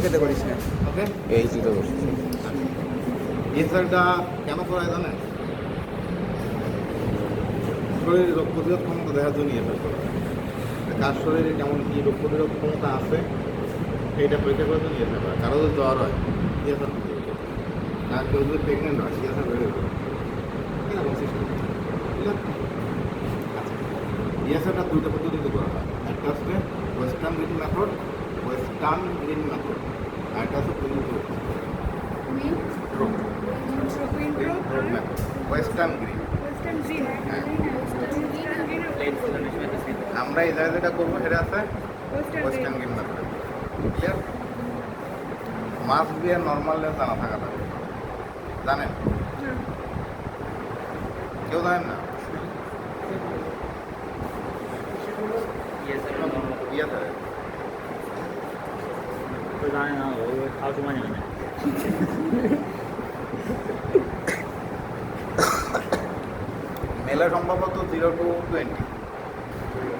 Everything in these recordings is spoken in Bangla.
খেতে করিস না। ওকে, এই চিন্তা করছি। ইয়েসারটা কেন করা জানেন? শরীরের রোগ প্রতিরোধ ক্ষমতা দেখার জন্য ইয়েসার করা হয়। কার শরীরে কেমন কী রোগ প্রতিরোধ ক্ষমতা আছে সেইটা পরীক্ষা করার জন্য ইয়েসার করা। কারো যদি জ্বর হয় ইয়েসার পরীক্ষা করতে হবে। আর কেউ যদি প্রেগনেন্ট হয় ইয়েসার বেড়ে যাবে। এরকম সিস্টেম, ঠিক আছে? আচ্ছা, ইয়েসারটা দুইটা পদ্ধতিতে করা হয়। একটা হচ্ছে ওয়েস্টার্ন গ্রিন মেথড, আর একটা হচ্ছে ওয়েস্টার্ন গ্রিন। আমরা এই জায়গায় যেটা করবো সেটা আছে ওয়েস্টার্ন গ্রিন মেথড। ক্লিয়ার? মাছ দিয়ে নর্মাল লেন্স জানা থাকা লাগবে। জানেন? কেউ জানেন না? ইয়েতে জানে না, ওই খাওয়ার সময় জানে না। মেলে সম্ভবত 0 to 20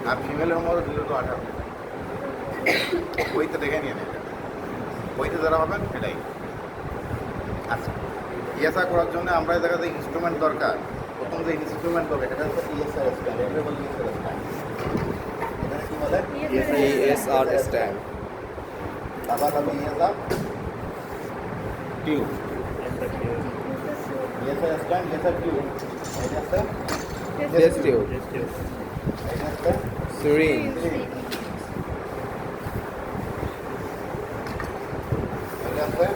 আর ফিমেলের সম্ভবত 0 to 18। বইতে দেখে নিয়ে নেন, বইতে যারা হবেন সেটাই। আচ্ছা, ইয়েসা করার জন্য আমরা এই জায়গাতে ইনস্ট্রুমেন্ট দরকার। প্রথম যে ইনস্ট্রুমেন্ট হবে সেটা হচ্ছে ইএসআর স্ট্যান্ড। এগুলো বলে ইএসআর স্ট্যান্ড। এখানে কি বলে? ESR stand. তারপর হবে ESR tube. ESR stand, ESR tube. এটা আছে টেস্ট টিউব, এটা আছে সিরিঞ্জ, এটা আছে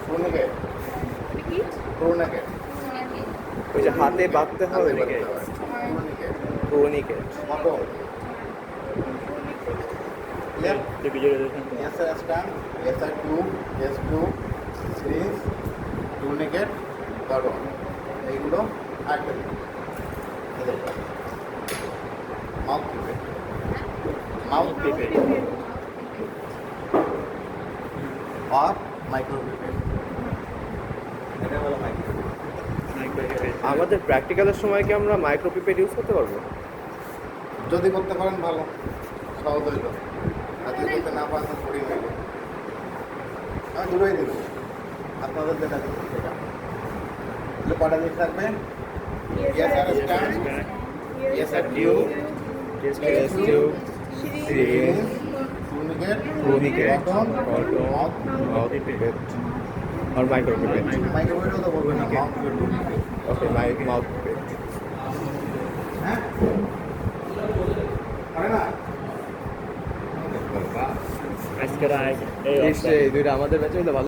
টুর্নিকেট। টুর্নিকেট ওই যে হাতে বাঁধতে হবে, টুর্নিকেট। মটর। ক্লিয়ার? যে ভিডিও দেখেন ইএসআর স্ট্যান্ড, ইএসআর টিউব, এস টিউব, সিরিঞ্জ, টুর্নিকেট, গর্ডন। এইগুলো আটটা মাউথ পিপেট। মাউথ পিপেট আর মাইক্রো পিপেট। এটা হলো মাইক্রো পিপেট। আমাদের প্র্যাকটিক্যালের সময় কি আমরা মাইক্রোপিপেড ইউজ করতে পারবো? যদি করতে পারেন ভালো, সহজ হইল। আর যদি করতে না পারেন কঠিন হইল। আমি দূরেই দেবো আপনাদের যেটা দিচ্ছি সেটা। তাহলে কটা জিনিস থাকবে? ESR stand, ESR tube, test tube, syringe, tourniquet, tourniquet, গর্ডন, গর্ডন, মাউথ মাউথ পিপেট আর মাইক্রোপিপেট। মাইক্রোওয়েভও তো বলবেন না, মাউথ পিপেট বলবেন। Okay, mouth pipette. হ্যাঁ? পারে না? আজকের এই এই দুইটা আমাদের ব্যাচে হলে ভালো।